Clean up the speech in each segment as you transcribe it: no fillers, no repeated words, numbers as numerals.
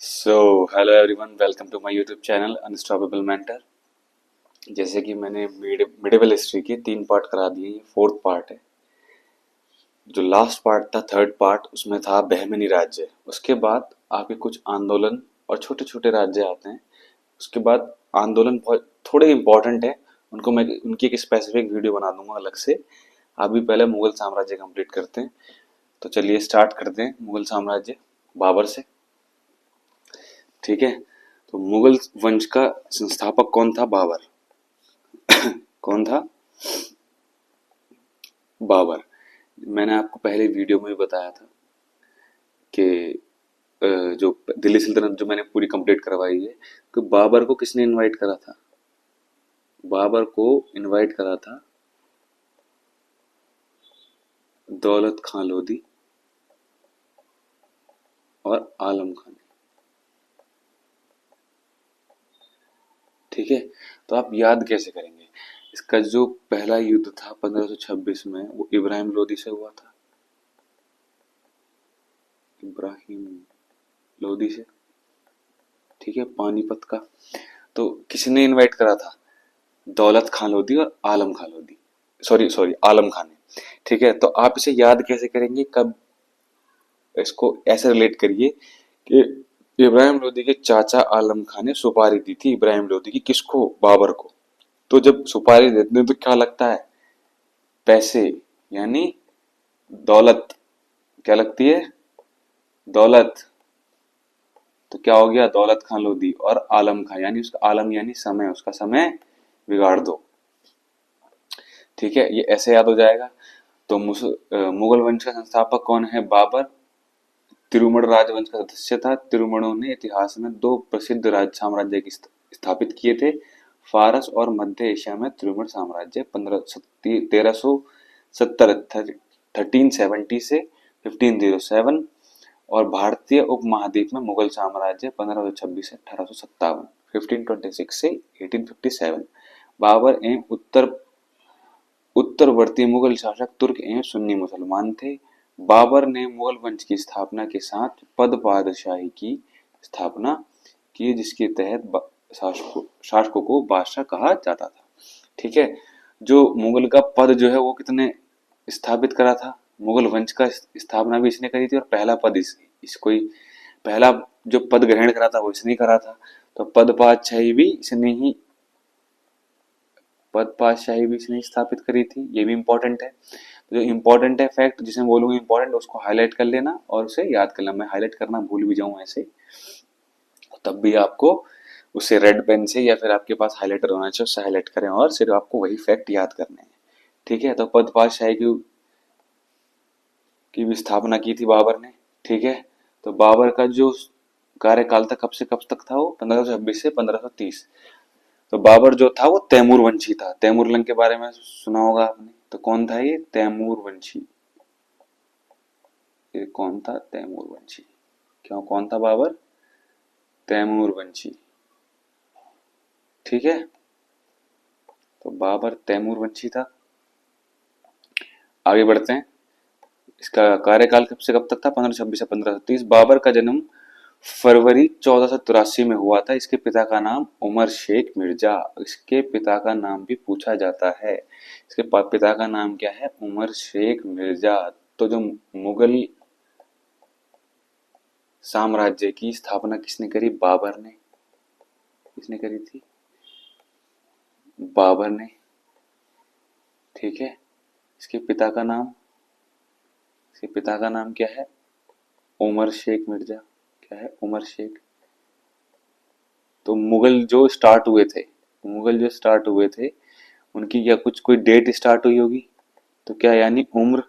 Hello everyone, welcome to my YouTube channel Unstoppable Mentor. जैसे कि मैंने मिडिवल हिस्ट्री के 3 पार्ट करा दिए, ये 4th पार्ट है। जो लास्ट पार्ट था 3rd पार्ट, उसमें था बहमनी राज्य। उसके बाद आपके कुछ आंदोलन और छोटे छोटे राज्य आते हैं। उसके बाद आंदोलन बहुत थोड़े इंपॉर्टेंट है, उनको मैं उनकी एक स्पेसिफिक वीडियो बना दूंगा अलग से। अभी पहले मुगल साम्राज्य कंप्लीट करते हैं। तो चलिए स्टार्ट करते हैं मुगल साम्राज्य बाबर से। ठीक है, तो मुगल वंश का संस्थापक कौन था? बाबर। कौन था? बाबर। मैंने आपको पहले वीडियो में भी बताया था कि जो दिल्ली सल्तनत जो मैंने पूरी कंप्लीट करवाई है, कि बाबर को किसने इनवाइट करा था? बाबर को इनवाइट करा था दौलत खान लोधी और आलम खान ने। ठीक है, तो आप याद कैसे करेंगे? इसका जो पहला युद्ध था 1526 में, वो इब्राहिम लोधी से हुआ था। इब्राहिम लोधी से। ठीक है, पानीपत का। तो किसने इनवाइट करा था? दौलत खान लोधी और आलम खान लोधी। सॉरी सॉरी, आलम खान ने। ठीक है, तो आप इसे याद कैसे करेंगे? कब इसको ऐसे रिलेट करिए कि इब्राहिम लोधी के चाचा आलम खान ने सुपारी दी थी इब्राहिम लोधी की, किसको? बाबर को। तो जब सुपारी देते हैं तो क्या लगता है? पैसे, यानी दौलत। क्या लगती है? दौलत। तो क्या हो गया? दौलत खान लोधी और आलम खान, यानी उसका आलम यानी समय, उसका समय बिगाड़ दो। ठीक है, ये ऐसे याद हो जाएगा। तो मुगल वंश का संस्थापक कौन है? बाबर। तिरुमण राजवंश का सदस्य था। तिरुमणों ने इतिहास में 2 प्रसिद्ध राज साम्राज्य की स्थापित किए थे। फारस और मध्य एशिया में तिरुमण साम्राज्य 1370 1370 से 1507, और भारतीय उपमहाद्वीप में मुगल साम्राज्य 1526 से 1857, 1526 से 1857। बाबर एवं उत्तरवर्ती मुगल शासक तुर्क एवं सुन्नी मुसलमान थे। बाबर ने मुगल वंश की स्थापना के साथ पद पादशाही की स्थापना की, जिसके तहत शासकों को बादशाह कहा जाता था। ठीक है, जो मुगल का पद जो है वो कितने स्थापित करा था? मुगल वंश का स्थापना भी इसने करी थी, और पहला पद इसको ही पहला जो पद ग्रहण करा था वो इसने करा था। तो पद पातशाही भी इसने ही पद पातशाही भी इसने स्थापित करी थी। ये भी इंपॉर्टेंट है। तो जो इंपॉर्टेंट है फैक्ट, जिसे बोलूंगा इंपॉर्टेंट, उसको हाईलाइट कर लेना और उसे याद कर लेना। मैं हाईलाइट करना भूल भी जाऊं ऐसे, तब भी आपको उसे रेड पेन से या फिर आपके पास हाईलाइटर होना चाहिए, उससे हाईलाइट करें और सिर्फ आपको वही फैक्ट याद करने हैं। ठीक है, तो पद पातशाही की भी स्थापना की थी बाबर ने। ठीक है, तो बाबर का जो कार्यकाल था कब से कब तक था? वो 1526 से 1530। तो बाबर जो था वो तैमूर वंशी था। तैमूर लंग के बारे में सुना होगा आपने। तो कौन था ये? तैमूर वंशी। ये कौन था? तैमूर वंशी। क्यों, कौन था बाबर? तैमूर वंशी। ठीक है, तो बाबर तैमूर वंशी था। आगे बढ़ते हैं। इसका कार्यकाल कब से कब तक था? 1526 से 1530। बाबर का जन्म फरवरी 1483 में हुआ था। इसके पिता का नाम उमर शेख मिर्जा। इसके पिता का नाम भी पूछा जाता है। इसके पिता का नाम क्या है? उमर शेख मिर्जा। तो जो मुगल साम्राज्य की स्थापना किसने करी? बाबर ने। किसने करी थी? बाबर ने। ठीक है, इसके पिता का नाम, इसके पिता का नाम क्या है? उमर शेख मिर्जा। क्या है? उमर शेख। तो मुगल जो स्टार्ट हुए थे, मुगल जो स्टार्ट हुए थे, उनकी क्या कुछ कोई डेट स्टार्ट हुई होगी? तो क्या यानी उम्र,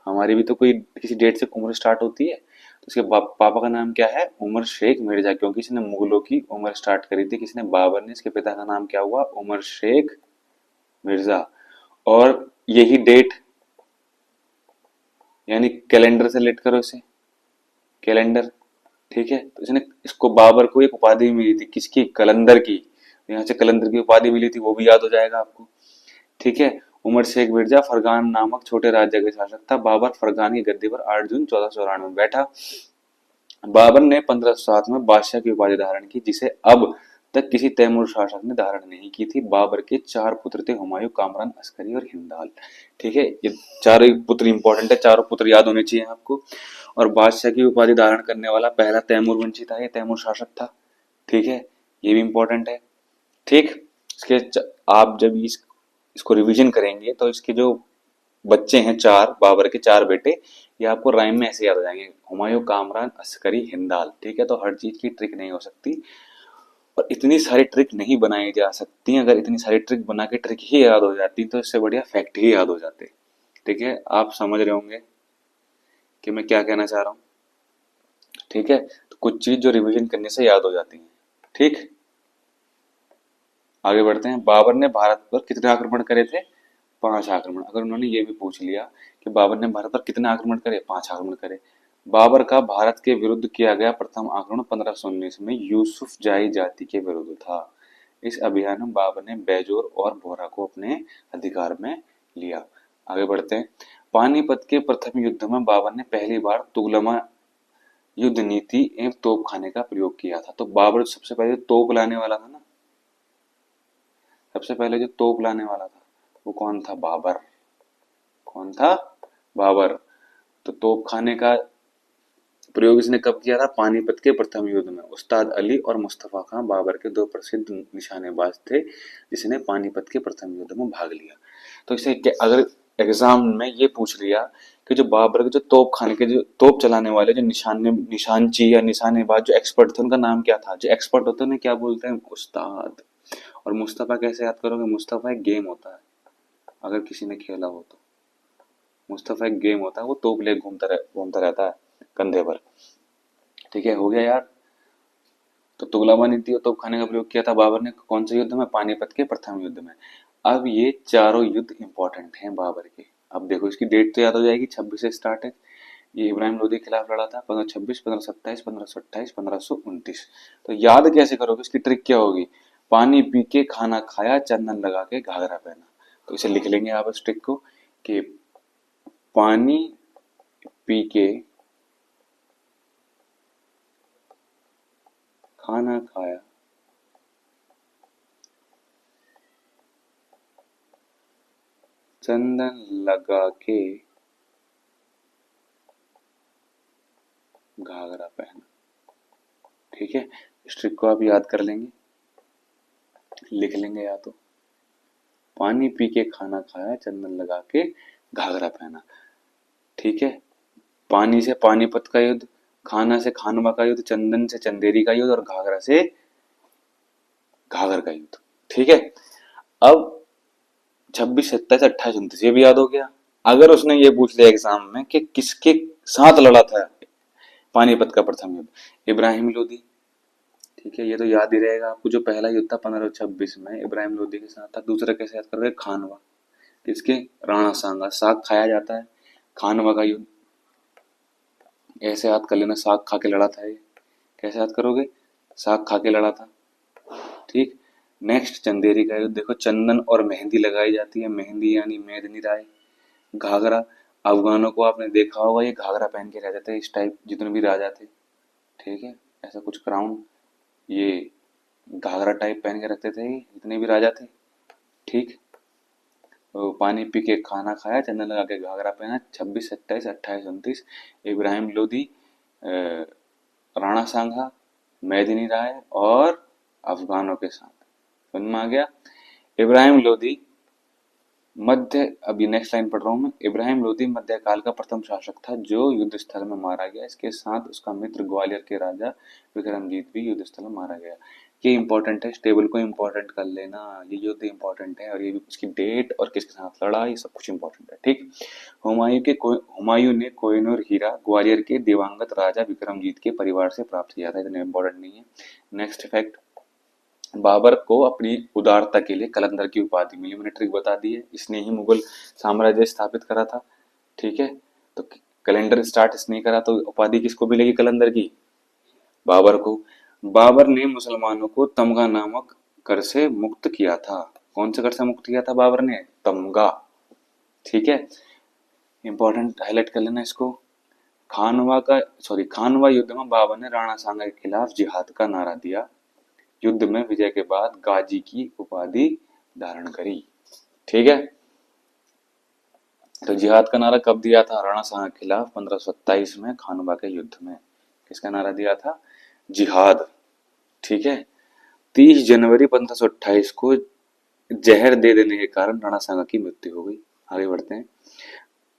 हमारी भी तो कोई किसी डेट से उम्र स्टार्ट होती है। तो इसके पापा का नाम क्या है? उमर शेख मिर्जा, क्योंकि इसने मुगलों की उम्र स्टार्ट करी थी। किसने? बाबर ने। इसके पिता का नाम क्या हुआ? उमर शेख मिर्जा। और यही डेट, यानी कैलेंडर से लेट करो इसे, कैलेंडर। ठीक है, तो इसने इसको बाबर को एक उपाधि मिली थी, किसकी? कलंदर की। यहाँ से कलंदर की उपाधि मिली थी, वो भी याद हो जाएगा आपको। ठीक है, उमर शेख मिर्जा फरगान नामक छोटे राज्य के शासक था। बाबर फरगान की गद्दी पर 8 जून 1494 में बैठा। बाबर ने 1507 में बादशाह की उपाधि धारण की, जिसे अब तक किसी तैमूर शासक ने धारण नहीं की थी। बाबर के चार पुत्र थे, हुमायूं, कामरान, अस्करी और हिंदाल। ठीक है, ये चारों पुत्र इंपॉर्टेंट है, चारों पुत्र याद होने चाहिए आपको। और बादशाह की उपाधि धारण करने वाला पहला तैमूर वंशी था, ये तैमूर शासक था। ठीक है, ये भी इंपॉर्टेंट है। ठीक, आप जब इसको रिवीजन करेंगे तो इसके जो बच्चे हैं चार, बाबर के चार बेटे, ये आपको राइम में ऐसे याद हो जाएंगे, हुमायूं, कामरान, अस्करी, हिंदाल। ठीक है, तो हर चीज की ट्रिक नहीं हो सकती और इतनी सारी ट्रिक नहीं बनाई जा सकती। अगर इतनी सारी ट्रिक बना के ट्रिक ही याद हो जाती तो इससे बढ़िया फैक्ट ही याद हो जाते। ठीक है, आप समझ रहे होंगे कि मैं क्या कहना चाह रहा हूँ। ठीक है, तो कुछ चीज जो रिवीजन करने से याद हो जाती है। ठीक, आगे बढ़ते हैं। बाबर ने भारत पर कितने आक्रमण करे थे? 5 आक्रमण। अगर उन्होंने ये भी पूछ लिया कि बाबर ने भारत पर कितने आक्रमण करे, 5 आक्रमण करे। बाबर का भारत के विरुद्ध किया गया प्रथम आक्रमण 1519 में यूसुफ जाई जाति के विरुद्ध था। इस अभियान में बाबर ने बेजोर और बोहरा को अपने अधिकार में लिया। आगे बढ़ते हैं। पानीपत के प्रथम युद्ध में बाबर ने पहली बार तुगलमा युद्ध नीति एवं तोप खाने का प्रयोग किया था। तो बाबर सबसे पहले तोप लाने वाला था ना, सबसे पहले जो तोप लाने वाला था वो कौन था? बाबर। कौन था? बाबर। तो तोप खाने का प्रयोग इसने कब किया था? पानीपत के प्रथम युद्ध में। उस्ताद अली और मुस्तफा खां बाबर के दो प्रसिद्ध निशानेबाज थे, जिसने पानीपत के प्रथम युद्ध में भाग लिया। तो इसे अगर एग्जाम में ये पूछ लिया कि जो बाबर के जो तोप खाने के जो तोप चलाने वाले जो निशानची या निशानेबाज जो एक्सपर्ट थे, उनका नाम क्या था? जो एक्सपर्ट होते हैं उन्हें क्या बोलते हैं? उस्ताद। और मुस्तफा कैसे याद करोगे? मुस्तफा एक गेम होता है, अगर किसी ने खेला हो तो। मुस्तफा एक गेम होता है, वो तोप ले घूमता रहता है कंधे पर। ठीक है, हो गया यार। तो तुगलमा नीति और तोप खाने का प्रयोग किया था बाबर ने कौन से युद्ध में? पानीपत के प्रथम युद्ध में। अब ये चारों युद्ध इंपॉर्टेंट हैं बाबर के। अब देखो, इसकी डेट तो याद हो जाएगी, 26 से स्टार्ट है। ये इब्राहिम लोदी के खिलाफ लड़ा था, 1526, 1527, 1528, 1529। तो याद कैसे करोगे? इसकी ट्रिक क्या होगी? पानी पी के खाना खाया, चंदन लगा के घाघरा पहना। तो इसे लिख लेंगे आप इस ट्रिक को कि पानी पी के खाना खाया, चंदन लगा के घाघरा पहना। ठीक है, इस ट्रिक को आप याद कर लेंगे, लिख लेंगे या तो। पानी पी के खाना खाया, चंदन लगा के घाघरा पहना। ठीक है, पानी से पानीपत का युद्ध, खाना से खानवा का युद्ध, चंदन से चंदेरी का युद्ध और घाघरा से घाघर का युद्ध। ठीक है, अब 26, 27, 28, 29 ये भी याद हो गया। अगर उसने ये पूछ लिया एग्जाम में कि किसके साथ लड़ा था पानीपत का प्रथम युद्ध? इब्राहिम लोदी। ठीक है, ये तो याद ही रहेगा आपको। जो पहला युद्ध था 1526 में, इब्राहिम लोदी के साथ था। दूसरा कैसे याद करोगे? खानवा। किसके? राणा सांगा। साग खाया जाता है, खानवा का युद्ध। ऐसे याद कर लेना, साग खा के लड़ा था ये। कैसे याद करोगे? साग खा के लड़ा था। ठीक, नेक्स्ट चंदेरी का युद्ध। देखो, चंदन और मेहंदी लगाई जाती है, मेहंदी यानी मेदनी राय। घाघरा, अफगानों को आपने देखा होगा, ये घाघरा पहन के रहते थे, इस टाइप जितने भी राजा थे। ठीक है, ऐसा कुछ क्राउन, ये घाघरा टाइप पहन के रखते थे जितने भी राजा थे। ठीक, तो पानी पी के खाना खाया, चंदन लगा के घाघरा पहना। 26, 27, 28, 29 इब्राहिम लोदी, राणा सांगा, मेदिनी राय और अफगानों के साथ। समझ में आ गया? इब्राहिम लोदी मध्य, अभी नेक्स्ट लाइन पढ़ रहा हूं मैं। इब्राहिम लोदी मध्यकाल का प्रथम शासक था जो युद्ध स्थल में मारा गया। इसके साथ उसका मित्र ग्वालियर के राजा विक्रमजीत भी युद्ध स्थल में मारा गया। ये इंपॉर्टेंट है, इस टेबल को इंपॉर्टेंट कर लेना। ये युद्ध इंपॉर्टेंट है और ये भी उसकी डेट और किसके साथ लड़ा, ये सब कुछ इंपॉर्टेंट है। ठीक, हुमायूं ने कोहिनूर हीरा ग्वालियर के दिवंगत राजा विक्रमजीत के परिवार से प्राप्त किया था। इतना इंपॉर्टेंट नहीं है। नेक्स्ट फैक्ट, बाबर को अपनी उदारता के लिए कलंदर की उपाधि मिली। मैंने ट्रिक बता दी है, इसने ही मुगल साम्राज्य स्थापित करा था। ठीक है, तो कैलेंडर स्टार्ट इसने करा, तो उपाधि किसको मिलेगी कलंदर की? बाबर को। बाबर ने मुसलमानों को तमगा नामक कर से मुक्त किया था। कौन से कर से मुक्त किया था बाबर ने? तमगा। ठीक है, इंपॉर्टेंट, हाईलाइट कर लेना इसको। खानवा युद्ध में बाबर ने राणा सांगा के खिलाफ जिहाद का नारा दिया। युद्ध में विजय के बाद गाजी की उपाधि धारण करी। ठीक है, तो जिहाद का नारा कब दिया था राणा सांगा के खिलाफ? 1527 में खानवा के युद्ध में। किसका नारा दिया था? जिहाद। ठीक है, 30 जनवरी 1528 को जहर दे देने के कारण राणा सांगा की मृत्यु हो गई। आगे बढ़ते हैं,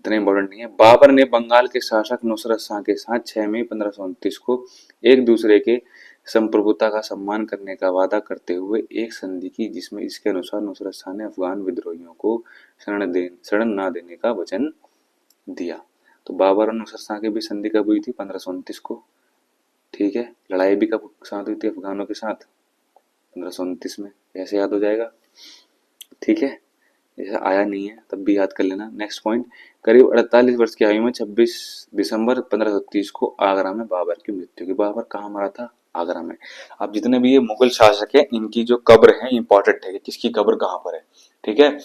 इतना इंपॉर्टेंट नहीं है। बाबर ने बंगाल के शासक नुसरत शाह के साथ 6 मई 1529 को एक दूसरे के संप्रभुता का सम्मान करने का वादा करते हुए एक संधि की, जिसमें इसके अनुसार नुसरत शाह ने अफगान विद्रोहियों को शरण न देने का वचन दिया। तो बाबर और नुसरत शाह की भी संधि कब हुई थी? 1529 को। ठीक है, लड़ाई भी कब साथ हुई थी अफगानों के साथ? 1529 में। ऐसे याद हो जाएगा। ठीक है, ऐसा आया नहीं है तब भी याद कर लेना। नेक्स्ट पॉइंट, करीब 48 वर्ष की आयु में 26 दिसंबर 1530 को आगरा में बाबर की मृत्यु की। बाबर कहाँ मरा था? आगरा में। अब जितने भी ये मुगल शासक है इनकी जो कब्र है इंपॉर्टेंट है कि किसकी कब्र कहाँ पर है। ठीक है,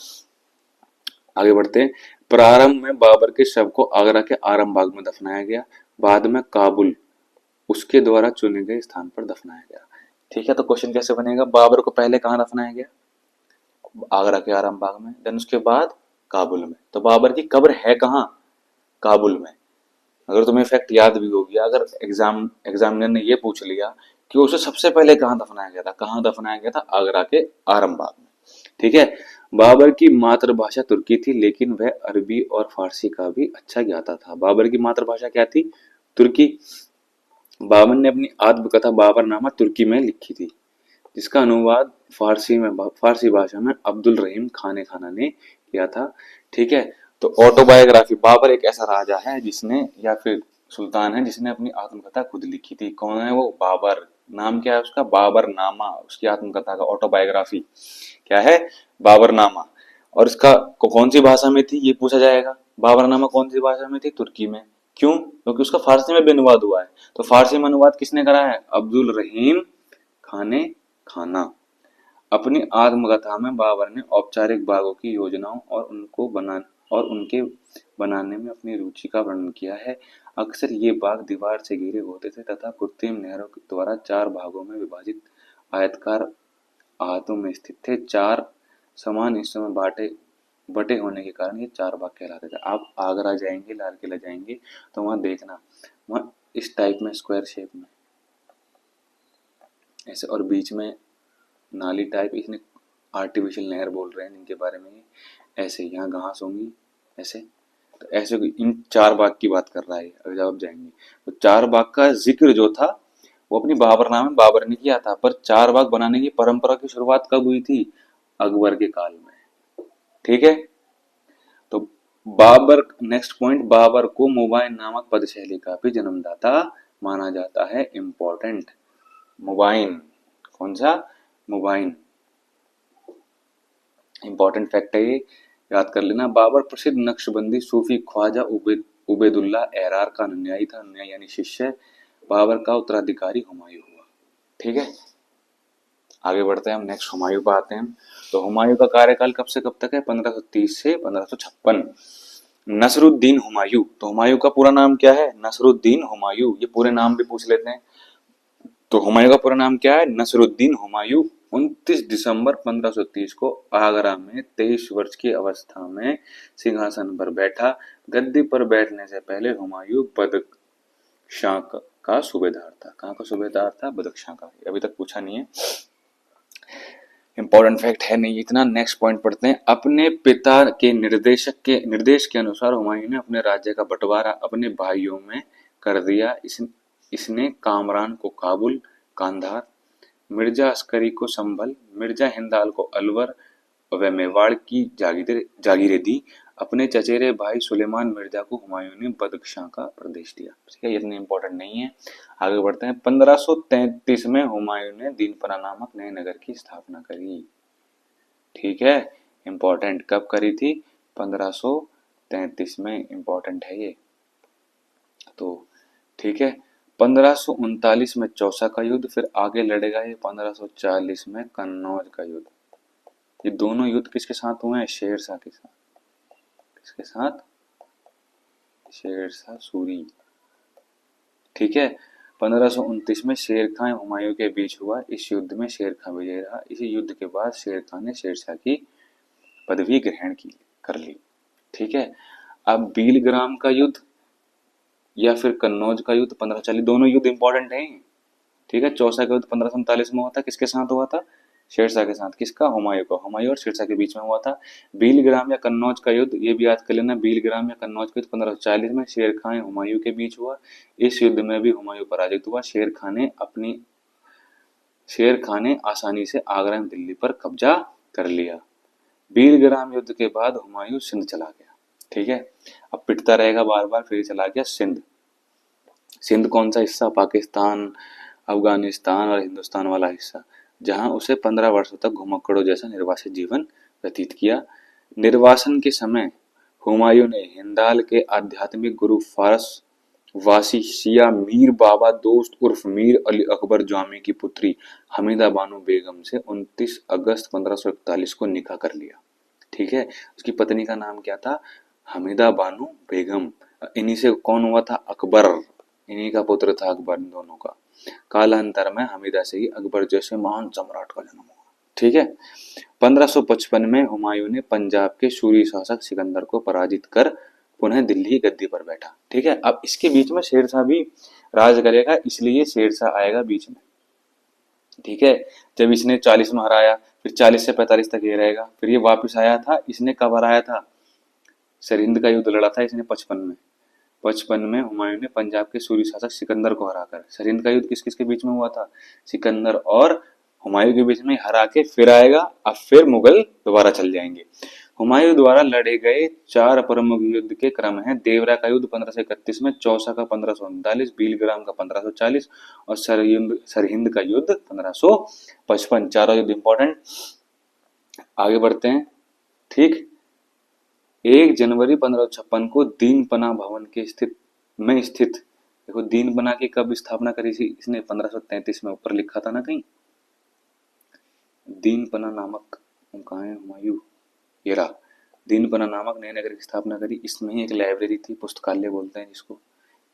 आगे बढ़ते हैं। प्रारंभ में बाबर के शव को आगरा के आरामबाग में दफनाया गया, बाद में काबुल उसके द्वारा चुने गए स्थान पर दफनाया गया। ठीक है, तो क्वेश्चन कैसे बनेगा? बाबर को पहले कहाँ दफनाया गया? आगरा के आरामबाग में, देन उसके बाद काबुल में। तो बाबर की कब्र है कहाँ? काबुल में। अगर तुम्हें फैक्ट याद भी हो गया, अगर एग्जामिनर ने ये पूछ लिया कि उसे सबसे पहले कहाँ दफनाया गया था, कहाँ दफनाया गया था? आगरा के आरामबाग में। ठीक है, बाबर की मातृभाषा तुर्की थी, लेकिन वह अरबी और फारसी का भी अच्छा ज्ञाता था। बाबर की मातृभाषा क्या थी? तुर्की। बाबर ने अपनी आत्मकथा बाबरनामा तुर्की में लिखी थी, जिसका अनुवाद फारसी भाषा में अब्दुल रहीम खाने खाना ने किया था। ठीक है, तो ऑटोबायोग्राफी, बाबर एक ऐसा राजा है जिसने, या फिर सुल्तान है जिसने अपनी आत्मकथा खुद लिखी थी। कौन है वो? बाबर। नाम क्या है उसका? बाबरनामा। उसकी आत्मकथा का ऑटोबायोग्राफी क्या है? बाबरनामा। और इसका कौन सी भाषा में थी ये पूछा जाएगा। बाबरनामा कौन सी भाषा में थी? तुर्की में। क्यों? क्योंकि उसका फारसी में भी अनुवाद हुआ है। तो फारसी में अनुवाद किसने करा है? अब्दुल रहीम खाने खाना। अपनी आत्मकथा में बाबर ने औपचारिक बागों की योजनाओं और उनके बनाने में अपनी रुचि का वर्णन किया है। अक्सर ये बाग दीवार से घिरे होते थे तथा कृत्रिम नहरों के द्वारा 4 भागों में विभाजित आयताकार आहतों में स्थित थे। 4 समान हिस्सों में बटे होने के कारण ये 4 भाग कहलाते थे। आप आगरा जाएंगे, लाल किला जाएंगे तो वहां देखना, वहां इस टाइप में स्क्वायर शेप में ऐसे, और बीच में नाली टाइप, इसने आर्टिफिशियल नहर बोल रहे हैं इनके बारे में। ऐसे यहाँ घास होंगी ऐसे, तो ऐसे इन 4 बाग की बात कर रहा है। अगर जब आप जाएंगे तो 4 बाग का जिक्र जो था वो अपनी बाबरनामा में बाबर ने किया था। पर 4 बाग बनाने की परंपरा की शुरुआत कब हुई थी? अकबर के काल में। ठीक है, तो बाबर, नेक्स्ट पॉइंट, बाबर को मुबाइन नामक पदशैली का भी जन्मदाता माना जाता है। इंपॉर्टेंट, मुबाइन। कौन सा? मुबाइन। इंपॉर्टेंट फैक्ट है ये, याद कर लेना। बाबर प्रसिद्ध नक्शबंदी सूफी ख्वाजा उबैदुल्ला एरार का अनुयायी था। अनुयायी यानी शिष्य। बाबर का उत्तराधिकारी हुमायूं हुआ। ठीक है, आगे बढ़ते हैं हम, नेक्स्ट हुमायूं पर आते हैं। तो हुमायूं का कार्यकाल कब से कब तक है? 1530 से 1556। नसरुद्दीन हुमायूं, तो हुमायूं का पूरा नाम क्या है? नसरुद्दीन हुमायूं। ये पूरे नाम भी पूछ लेते हैं। तो हुमायूं का पूरा नाम क्या है? नसरुद्दीन हुमायूं। 29 दिसंबर 1530 को आगरा में 23 वर्ष की अवस्था में सिंहासन पर बैठा। गद्दी पर बैठने से पहले हुमायूं बदख्शां का सूबेदार था। कहाँ का सूबेदार था? बदख्शां का। अभी तक पूछा नहीं है, इंपॉर्टेंट फैक्ट है नहीं इतना। नेक्स्ट पॉइंट पढ़ते हैं। अपने पिता के निर्देश के अनुसार हुमायूं ने अपने राज्य का बंटवारा अपने भाइयों में कर दिया। इसने कामरान को काबुल, कांधार, मिर्जा अस्करी को संभल, मिर्जा हिंदाल को अलवर व मेवाड़ की जागीरें दी। अपने चचेरे भाई सुलेमान मिर्जा को हुमायूं ने बदख्शां का प्रदेश दिया। ठीक है, इतने इंपॉर्टेंट नहीं है, आगे बढ़ते हैं। 1533 में हुमायूं ने दीनपरा नामक नए नगर की स्थापना करी। ठीक है, इंपॉर्टेंट, कब करी थी? 1533 में। इंपॉर्टेंट है ये तो। ठीक है, 1539 में चौसा का युद्ध, फिर आगे लड़ेगा ये 1540 में कन्नौज का युद्ध। ये दोनों युद्ध किसके साथ हुए हैं? शेरशाह के साथ। किसके साथ? शेरशाह सूरी। ठीक है। 1529 में शेर खां हुमायूं के बीच हुआ। इस युद्ध में शेर खां विजयी रहा। इसी युद्ध के बाद शेर खां ने शेरशाह की पदवी ग्रहण की कर ली। ठीक है। अब बीलग्राम का युद्ध या फिर कन्नौज का युद्ध 1540, दोनों युद्ध इंपॉर्टेंट हैं। ठीक है। चौसा का युद्ध 1547 में हुआ था, किसके साथ हुआ था? शेरशाह के साथ। किसका? हुमायूं का। हुमायूं और शेरशाह के बीच में हुआ था। बीलग्राम या कन्नौज का युद्ध, ये भी याद कर लेना, बीलग्राम या कन्नौज का युद्ध 1540 में शेर खां हुमायूं के बीच हुआ। इस युद्ध में भी हुमायूं पराजित हुआ। शेर खां ने आसानी से आगरा एवं दिल्ली पर कब्जा कर लिया। बीलग्राम युद्ध के बाद हुमायूं सिंध चला गया। ठीक है। अब पिटता रहेगा बार बार, फिर चला गया सिंध। सिंध कौन सा हिस्सा? पाकिस्तान, अफगानिस्तान और हिंदुस्तान वाला हिस्सा, जहां उसे 15 वर्षों तक घुमक्कड़ों जैसा निर्वासित जीवन व्यतीत किया। निर्वासन के समय हुमायूं ने हिंदाल के आध्यात्मिक गुरु फारस वासी शिया मीर बाबा दोस्त उर्फ मीर अली अकबर जामी की पुत्री हमीदा बानो बेगम से 29 अगस्त 1541 को निकाह कर लिया। ठीक है। उसकी पत्नी का नाम क्या था? हमीदा बानो बेगम। इन्हीं से कौन हुआ था? अकबर। इन्हीं का पुत्र था अकबर, इन दोनों का। कालांतर में हमीदा से ही अकबर जैसे महान सम्राट का जन्म हुआ। ठीक है। 1555 में हुमायूं ने पंजाब के सूरी शासक सिकंदर को पराजित कर पुनः दिल्ली की गद्दी पर बैठा। ठीक है। अब इसके बीच में शेरशाह भी राज करेगा, इसलिए शेरशाह आएगा बीच में। ठीक है। जब इसने 40 में हराया, फिर 40 से 45 तक ये रहेगा, फिर ये वापस आया था। इसने कब हराया था? सरहिंद का युद्ध लड़ा था इसने 55 में। 55 में हुमायूं ने पंजाब के सूरी शासक सिकंदर को हराकर, सरहिंद का युद्ध किस किस के बीच में हुआ था? सिकंदर और हुमायूं के बीच में हरा के फिर आएगा। अब फिर मुगल दोबारा चल जाएंगे। हुमायूं द्वारा लड़े गए 4 प्रमुख युद्ध के क्रम हैं: देवरा का युद्ध 1531 में, चौसा का 1539, बीलग्राम का 1540 और सरहिंद का युद्ध 1555। चारों युद्ध इंपॉर्टेंट। आगे बढ़ते हैं। ठीक। 1 जनवरी 1556 को दीनपना भवन के स्थित देखो, दीनपना की कब स्थापना करी थी इसने? 1533 में। ऊपर लिखा था ना कहीं, दीनपना नामक, कहाँ है हुमायूं? ये रहा। दीनपना नामक नए नगर की स्थापना करी। इसमें ही एक लाइब्रेरी थी, पुस्तकालय बोलते हैं जिसको।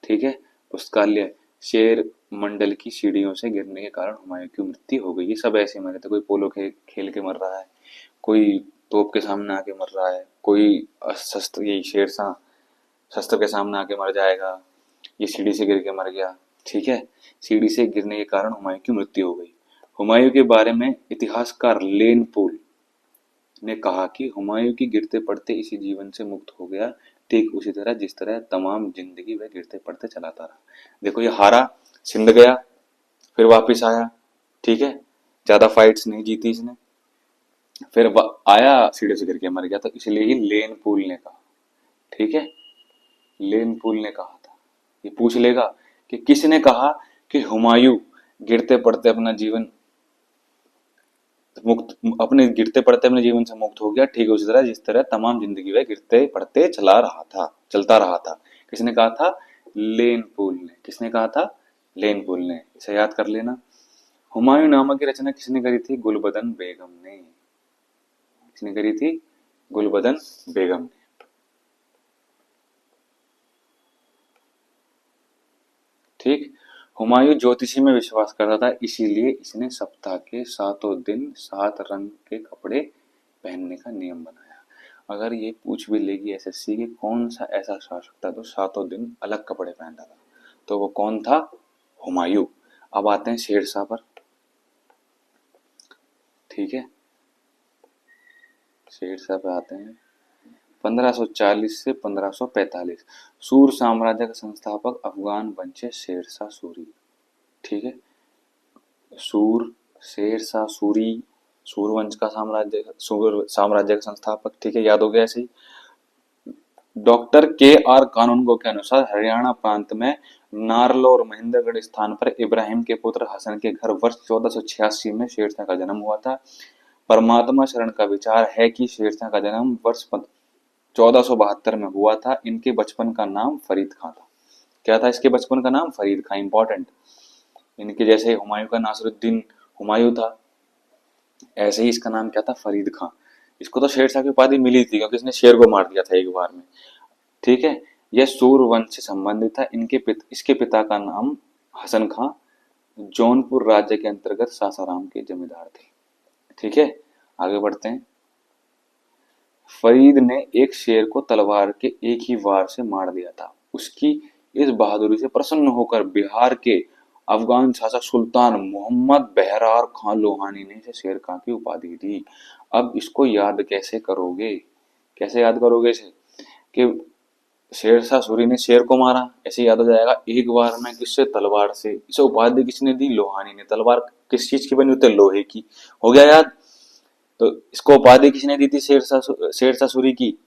ठीक है। पुस्तकालय। शेर मंडल की सीढ़ियों से गिरने के कारण हुमायूं की मृत्यु हो गई। ये सब ऐसे मरे थे। कोई पोलो खेल के मर रहा है, कोई तोप के सामने आके मर रहा है, कोई शस्त्र, यही शेरशाह शस्त्र के सामने आके मर जाएगा, ये सीढ़ी से गिर के मर गया। ठीक है। सीढ़ी से गिरने के कारण हुमायूं की मृत्यु हो गई। हुमायूं के बारे में इतिहासकार लेन पोल ने कहा कि हुमायूं की गिरते पड़ते इसी जीवन से मुक्त हो गया, ठीक उसी तरह जिस तरह तमाम जिंदगी वह गिरते पड़ते चलाता रहा। देखो, ये हारा, सिंध गया, फिर वापिस आया। ठीक है। ज्यादा फाइट्स नहीं जीती इसने, फिर आया, सीढ़ी से गिर के मर गया। तो इसलिए ही लेन पूल ने कहा। ठीक है। लेन पूल ने कहा था। ये पूछ लेगा कि किसने कहा कि हुमायूं गिरते पड़ते अपना जीवन मुक्त अपने गिरते पड़ते अपने जीवन से मुक्त हो गया, ठीक उसी तरह जिस तरह तमाम जिंदगी वह गिरते पड़ते चलता रहा था। किसने कहा था? लेन पूल ने। किसने कहा था? लेन पूल ने। इसे याद कर लेना। हुमायूं नामा की रचना किसने करी थी? गुलबदन बेगम ने। किसने करी थी? गुलबदन बेगम ने। ठीक। हुमायूं ज्योतिषी में विश्वास करता था, इसीलिए इसने सप्ताह के 7 दिन 7 रंग के कपड़े पहनने का नियम बनाया। अगर ये पूछ भी लेगी एसएससी कि कौन सा ऐसा शासक था तो 7 दिन अलग कपड़े पहनता था, तो वो कौन था? हुमायूं। अब आते हैं शेरशाह पर। ठीक है। शेरशाह पे आते हैं। 1540 से 1545। सूर साम्राज्य का संस्थापक अफगान वंशज शेरशाह सूरी। ठीक है। सूर, शेरशाह सूरी, सूरवंश का साम्राज्य का संस्थापक। ठीक है, याद हो गया ऐसे ही। Doctor KR. कानूनगो के अनुसार हरियाणा प्रांत में नारलोर महेंद्रगढ़ स्थान पर इब्राहिम के पुत्र हसन के घर वर्ष 1486 में शेरशाह का जन्म हुआ था। परमात्मा शरण का विचार है कि शेरशाह का जन्म वर्ष 1472 में हुआ था। इनके बचपन का नाम फरीद खां था। क्या था इसके बचपन का नाम? फरीद खां। इंपॉर्टेंट। इनके जैसे हुमायूं का नासिरुद्दीन हुमायूं था, ऐसे ही इसका नाम क्या था? फरीद खां। इसको तो शेरशाह की उपाधि मिली थी क्योंकि इसने शेर को मार दिया था एक बार में। ठीक है। यह सूर वंश से संबंधित था। इसके पिता का नाम हसन खां जौनपुर राज्य के अंतर्गत सासाराम के जमींदार थे। ठीक है, आगे बढ़ते हैं। फरीद ने एक शेर को तलवार के एक ही वार से मार दिया था। उसकी इस बहादुरी से प्रसन्न होकर बिहार के अफगान शासक सुल्तान मोहम्मद बहरार खां लोहानी ने इसे शेर खां की उपाधि दी। अब इसको याद कैसे करोगे, कैसे याद करोगे इसे कि शेरशाह सूरी ने शेर को मारा, ऐसे याद हो जाएगा एक बार में, किससे, तलवार से। इसे उपाधि किसने दी, लोहानी ने। तलवार किस चीज की बनी होती है, लोहे की। हो गया याद। तो इसको उपाधि किसने दी थी, शेरशाह सूरी की,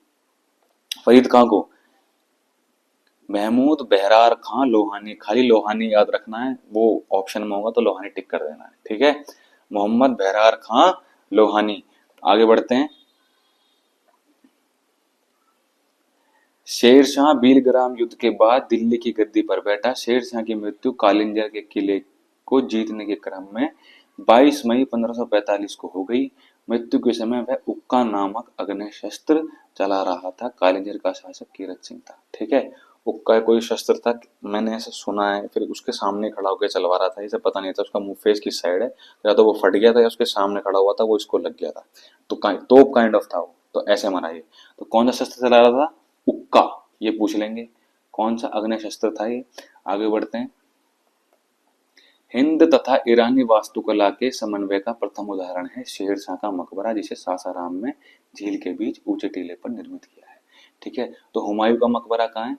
फरीद खां को, महमूद बहरार खां लोहानी। खाली लोहानी याद रखना है, वो ऑप्शन में होगा तो लोहानी टिक कर देना है। ठीक है, मोहम्मद बहरार खां लोहानी। आगे बढ़ते हैं। शेरशाह बीलग्राम युद्ध के बाद दिल्ली की गद्दी पर बैठा। शेरशाह की मृत्यु कालिंजर के किले को जीतने के क्रम में 22 मई 1545 को हो गई। मृत्यु के समय वह उक्का नामक अग्नि शस्त्र चला रहा था। कालिंजर का शासक कीरत सिंह था। ठीक है, उक्का कोई शस्त्र था, मैंने ऐसा सुना है, फिर उसके सामने खड़ा होकर चलवा रहा था, इसे पता नहीं था उसका मुंह फेस किस साइड है, या तो वो फट गया था या उसके सामने खड़ा हुआ था वो इसको लग गया था। तो तोप काइंड ऑफ था वो, तो ऐसे मरा ये। तो कौन सा शस्त्र चला रहा था, उक्का, ये पूछ लेंगे कौन सा अग्नि शस्त्र था ये। आगे बढ़ते हैं। हिंद तथा ईरानी वास्तुकला के समन्वय का प्रथम उदाहरण है शेरशाह का मकबरा, जिसे सासाराम में झील के बीच ऊंचे टीले पर निर्मित किया है। ठीक है, तो हुमायूं का मकबरा कहाँ है,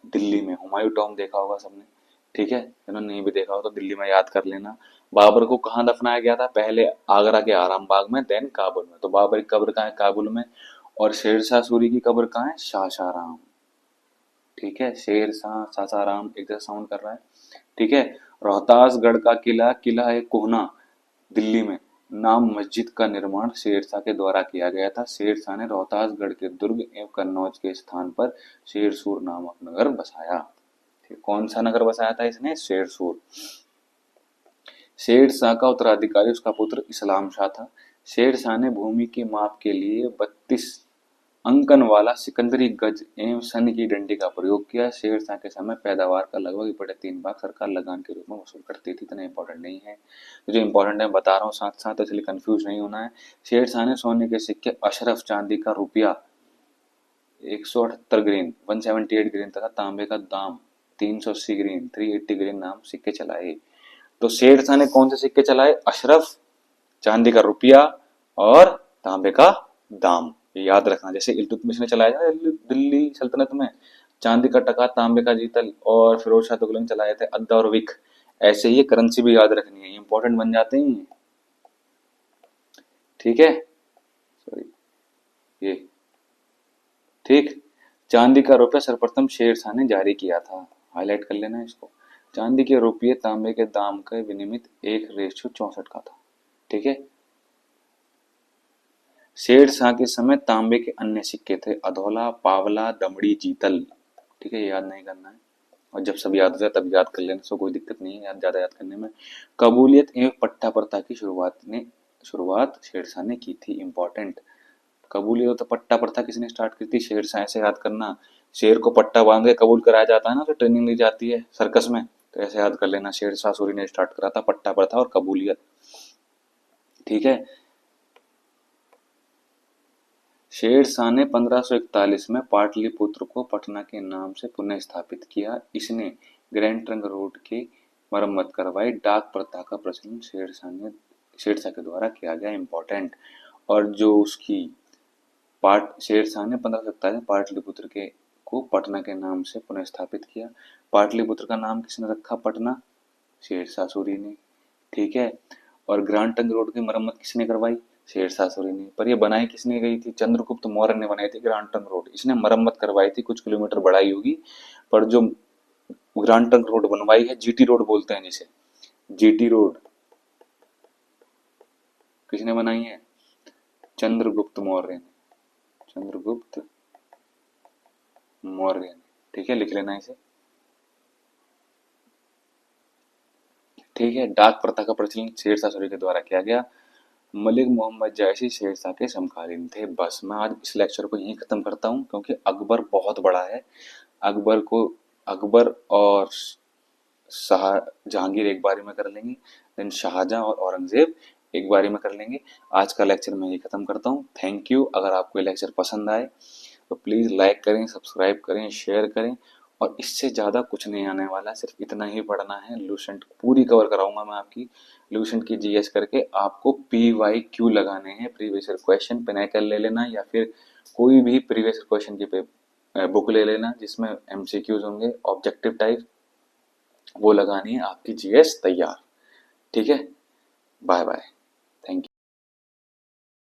दिल्ली में। हुमायूं टॉम देखा होगा सबने। ठीक है, जिन्होंने नहीं भी देखा हो तो दिल्ली में याद कर लेना। बाबर को कहाँ दफनाया गया था, पहले आगरा के आराम बाग में, देन काबुल में। तो बाबर की कब्र कहाँ है, काबुल में। और शेरशाह सूरी की कब्र कहाँ है, सासाराम। ठीक है, शेरशाह सासाराम एक जैसा साउंड कर रहा है। ठीक है, रोहतासगढ़ का किला, किला है कोहना, दिल्ली में। नाम मस्जिद का निर्माण शेरशाह के द्वारा किया गया था। शेरशाह ने रोहतासगढ़ के दुर्ग एवं कन्नौज के स्थान पर शेरसूर नामक नगर बसाया। ठीक, कौन सा नगर बसाया था इसने, शेरसूर। शेरशाह का उत्तराधिकारी उसका पुत्र इस्लाम शाह था। शेरशाह ने भूमि के माप के लिए 32 अंकन वाला सिकंदरी गज एवं सन की डंडी का प्रयोग किया। शेरशाह के समय पैदावार का लगभग 3/4 सरकार लगान के रूप में वसूल करती थी। इतना इंपॉर्टेंट नहीं है, जो इंपॉर्टेंट है बता रहा हूँ साथ साथ, तो इसलिए कंफ्यूज नहीं होना है। शेरशाह ने सोने के सिक्के, अशरफ, चांदी का रुपया 178 ग्रेन 178 ग्रेन तथा तांबे का दाम 380 ग्रेन 380 ग्रेन नाम सिक्के चलाए। तो शेरशाह ने कौन से सिक्के चलाए, अशरफ, चांदी का रुपया और तांबे का दाम। ये याद रखना, जैसे इल्तुतमिश ने चलाया था दिल्ली सल्तनत में चांदी का टका, तांबे का जीतल, और फिरोज शाह तुगलक ने चलाए थे अद्दा और विक। ऐसे ही करेंसी भी याद रखनी है, इंपॉर्टेंट बन जाते हैं। ठीक है, सॉरी ये, ठीक। चांदी का रुपया सर्वप्रथम शेरशाह ने जारी किया था, हाईलाइट कर लेना इसको। चांदी के रुपये तांबे के दाम का विनिमित 1:64 का था। ठीक है, शेरशाह के समय तांबे के अन्य सिक्के थे, अधौला, पावला, दमड़ी, जीतल। ठीक है, ये याद नहीं करना है, और जब सब याद हो जाए तब याद कर लेने से कोई दिक्कत नहीं है ज्यादा याद करने में। कबूलियत एवं पट्टा प्रथा की शुरुआत शेरशाह ने की थी। इंपॉर्टेंट, कबूलियत तो पट्टा प्रथा किसने स्टार्ट की थी, शेरशाह। ऐसे याद करना, शेर को पट्टा बांध के कबूल कराया जाता है ना, तो ट्रेनिंग ली जाती है सर्कस में, तो ऐसे याद कर लेना, शेरशाह सूरी ने स्टार्ट करा था पट्टा प्रथा और कबूलियत। ठीक है, शेरशाह ने 1541 में पाटलिपुत्र को पटना के नाम से पुनः स्थापित किया। इसने ग्रैंड ट्रंक रोड की मरम्मत करवाई। डाक प्रथा का प्रचलन शेरशाह के द्वारा किया गया। इंपॉर्टेंट, और जो उसकी शेरशाह ने 1547 में पाटलिपुत्र के को पटना के नाम से पुनः स्थापित किया। पाटलिपुत्र का नाम किसने रखा, पटना, शेरशाह सूरी ने। ठीक है, और ग्रैंड ट्रंक रोड की मरम्मत किसने करवाई, शेरशाह सूरी ने। पर ये बनाई किसने गई थी, चंद्रगुप्त मौर्य ने बनाई थी ग्रैंड ट्रंक रोड। इसने मरम्मत करवाई थी, कुछ किलोमीटर बढ़ाई होगी, पर जो ग्रैंड ट्रंक रोड बनवाई है, जीटी रोड बोलते हैं जिसे, जीटी रोड किसने बनाई है, चंद्रगुप्त मौर्य ने, चंद्रगुप्त मौर्य ने। ठीक है, लिख लेना इसे। ठीक है, डाक प्रथा का प्रचलन शेरशाह सूरी के द्वारा किया गया। मलिक मोहम्मद जायसी शेरशाह के समकालीन थे। बस मैं आज इस लेक्चर को यहीं खत्म करता हूँ, क्योंकि अकबर बहुत बड़ा है, अकबर और शाह जहांगीर एक बारी में कर लेंगे, देन शाहजहां और औरंगजेब एक बारी में कर लेंगे। आज का लेक्चर मैं ये खत्म करता हूँ। Thank you. अगर आपको ये लेक्चर पसंद आए तो प्लीज़ लाइक करें, सब्सक्राइब करें, शेयर करें। और इससे ज़्यादा कुछ नहीं आने वाला, सिर्फ इतना ही पढ़ना है। लूसेंट पूरी कवर कराऊंगा मैं आपकी। लूसेंट की जीएस करके आपको PYQ लगाने हैं, प्रीवियस ईयर क्वेश्चन। पिनाकल ले लेना या फिर कोई भी प्रीवियस क्वेश्चन की बुक ले लेना जिसमें MCQs होंगे ऑब्जेक्टिव टाइप, वो लगानी है। आपकी जीएस तैयार। ठीक है, बाय बाय।